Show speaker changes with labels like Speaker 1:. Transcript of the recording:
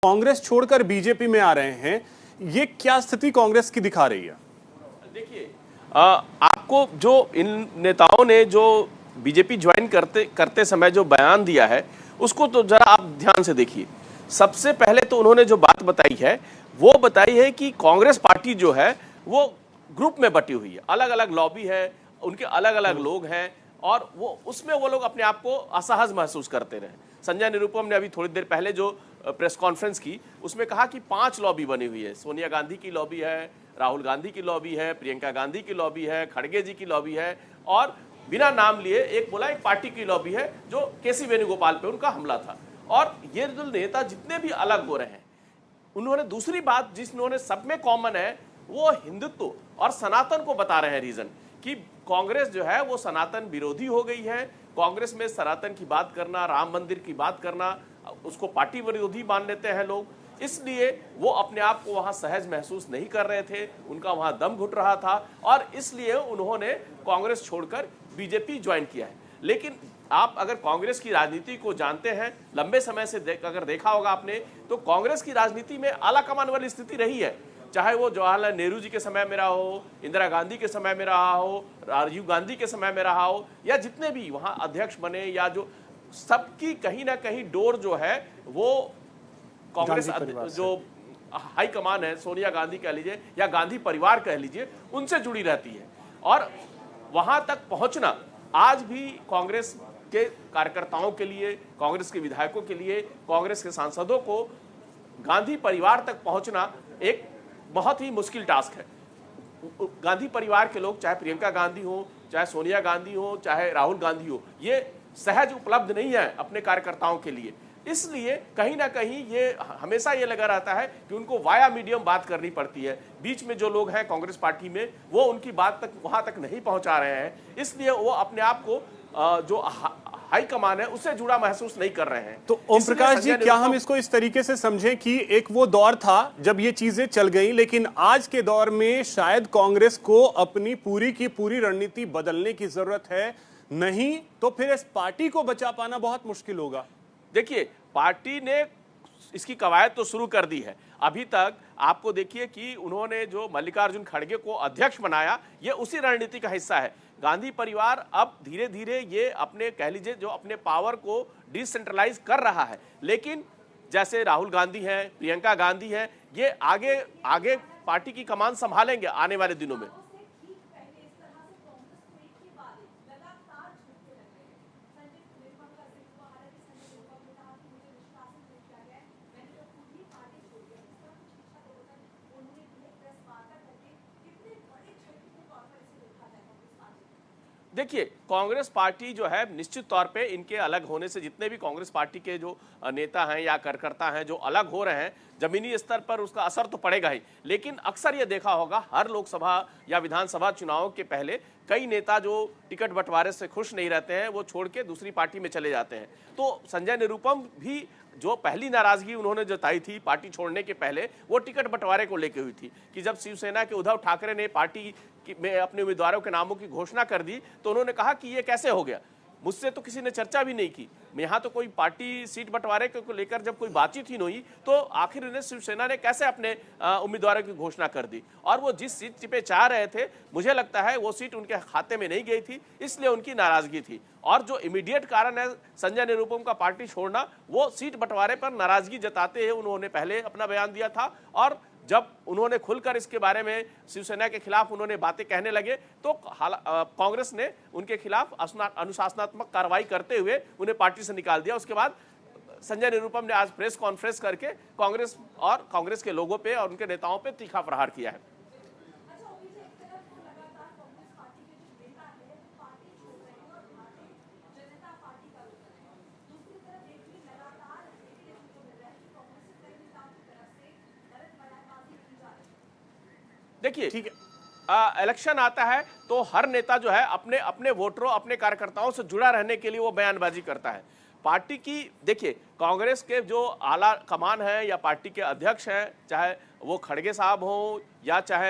Speaker 1: कांग्रेस छोड़कर बीजेपी में आ रहे हैं, ये क्या स्थिति कांग्रेस की दिखा रही है?
Speaker 2: देखिए, आपको जो इन नेताओं ने जो बीजेपी ज्वाइन करते करते समय जो बयान दिया है उसको तो जरा आप ध्यान से देखिए। सबसे पहले तो उन्होंने जो बात बताई है वो बताई है कि कांग्रेस पार्टी जो है वो ग्रुप में बटी हुई है, अलग अलग लॉबी है, उनके अलग अलग लोग हैं और वो उसमें वो लोग अपने आप को असहज महसूस करते रहे। संजय निरुपम ने अभी थोड़ी देर पहले जो प्रेस कॉन्फ्रेंस की उसमें कहा कि 5 लॉबी बनी हुई है, सोनिया गांधी की लॉबी है, राहुल गांधी की लॉबी है, प्रियंका गांधी की लॉबी है, खड़गे जी की लॉबी है और बिना नाम लिए एक बोला एक पार्टी की लॉबी है जो केसी वेणुगोपाल पे उनका हमला था। और ये जो नेता जितने भी अलग हो रहे हैं, उन्होंने दूसरी बात जिन्होंने सब में कॉमन है वो हिंदुत्व और सनातन को बता रहे हैं रीजन कि कांग्रेस जो है वो सनातन विरोधी हो गई है। कांग्रेस में सनातन की बात करना, राम मंदिर की बात करना, उसको पार्टी विरोधी मान लेते हैं लोग, इसलिए वो अपने आप को वहां सहज महसूस नहीं कर रहे थे, उनका वहां दम घुट रहा था और इसलिए उन्होंने कांग्रेस छोड़कर बीजेपी ज्वाइन किया है। लेकिन आप अगर कांग्रेस की राजनीति को जानते हैं, लंबे समय से अगर देखा होगा आपने, तो कांग्रेस की राजनीति में आला कमान वाली स्थिति रही है, चाहे वो जवाहरलाल नेहरू जी के समय में रहा हो, इंदिरा गांधी के समय में रहा हो, राजीव गांधी के समय में रहा हो, या जितने भी वहां अध्यक्ष बने, या जो सबकी कहीं ना कहीं डोर जो है वो कांग्रेस जो हाई कमान है, सोनिया गांधी कह लीजिए या गांधी परिवार कह लीजिए, उनसे जुड़ी रहती है। और वहां तक पहुंचना आज भी कांग्रेस के कार्यकर्ताओं के लिए, कांग्रेस के विधायकों के लिए, कांग्रेस के सांसदों को गांधी परिवार तक पहुंचना एक बहुत ही मुश्किल टास्क है। गांधी परिवार के लोग, चाहे प्रियंका गांधी हो, चाहे सोनिया गांधी हो, चाहे राहुल गांधी हो, ये सहज उपलब्ध नहीं है अपने कार्यकर्ताओं के लिए। इसलिए कहीं ना कहीं ये हमेशा ये लगा रहता है कि उनको वाया मीडियम बात करनी पड़ती है। बीच में जो लोग हैं कांग्रेस पार्टी में वो उनकी बात तक वहां तक नहीं पहुंचा रहे हैं, इसलिए वो अपने आप को जो हाई कमान है उससे जुड़ा महसूस नहीं कर रहे हैं।
Speaker 1: तो ओम प्रकाश जी, क्या हम इसको इस तरीके से समझें कि एक वो दौर था जब ये चीजें चल गई, लेकिन आज के दौर में शायद कांग्रेस को अपनी पूरी की पूरी रणनीति बदलने की जरूरत है, नहीं तो फिर इस पार्टी को बचा पाना बहुत मुश्किल होगा?
Speaker 2: देखिए, पार्टी ने इसकी कवायद तो शुरू कर दी है। अभी तक आपको देखिए कि उन्होंने जो मल्लिकार्जुन खड़गे को अध्यक्ष बनाया, ये उसी रणनीति का हिस्सा है। गांधी परिवार अब धीरे धीरे ये अपने, कह लीजिए, जो अपने पावर को डिसेंट्रलाइज कर रहा है, लेकिन जैसे राहुल गांधी हैं, प्रियंका गांधी हैं, ये आगे आगे पार्टी की कमान संभालेंगे आने वाले दिनों में। देखिए, कांग्रेस पार्टी जो है निश्चित तौर पे इनके अलग होने से, जितने भी कांग्रेस पार्टी के जो नेता हैं या कार्यकर्ता हैं जो अलग हो रहे हैं, जमीनी स्तर पर उसका असर तो पड़ेगा ही। लेकिन अक्सर ये देखा होगा हर लोकसभा या विधानसभा चुनाव के पहले कई नेता जो टिकट बंटवारे से खुश नहीं रहते हैं वो छोड़ के दूसरी पार्टी में चले जाते हैं। तो संजय निरुपम भी जो पहली नाराजगी उन्होंने जताई थी पार्टी छोड़ने के पहले, वो टिकट बंटवारे को लेकर हुई थी कि जब शिवसेना के उद्धव ठाकरे ने पार्टी में अपने उम्मीदवारों के नामों की घोषणा कर दी तो उन्होंने कहा कि ये कैसे हो गया, मुझसे तो किसी ने चर्चा भी नहीं की, यहाँ तो कोई पार्टी सीट बंटवारे को लेकर जब कोई बातचीत ही नहीं हुई तो आखिर इन्हें शिवसेना ने कैसे अपने उम्मीदवारों की घोषणा कर दी। और वो जिस सीट पे चाह रहे थे, मुझे लगता है वो सीट उनके खाते में नहीं गई थी, इसलिए उनकी नाराजगी थी। और जो इमीडिएट कारण है संजय निरुपम का पार्टी छोड़ना, वो सीट बंटवारे पर नाराजगी जताते हुए उन्होंने पहले अपना बयान दिया था, और जब उन्होंने खुलकर इसके बारे में शिवसेना के खिलाफ उन्होंने बातें कहने लगे तो कांग्रेस ने उनके खिलाफ अनुशासनात्मक कार्रवाई करते हुए उन्हें पार्टी से निकाल दिया। उसके बाद संजय निरुपम ने आज प्रेस कॉन्फ्रेंस करके कांग्रेस और कांग्रेस के लोगों पे और उनके नेताओं पे तीखा प्रहार किया है। देखिए, ठीक है, इलेक्शन आता है तो हर नेता जो है अपने अपने वोटरों, अपने कार्यकर्ताओं से जुड़ा रहने के लिए वो बयानबाजी करता है। पार्टी की, देखिए, कांग्रेस के जो आला कमान है या पार्टी के अध्यक्ष हैं, चाहे वो खड़गे साहब हों या चाहे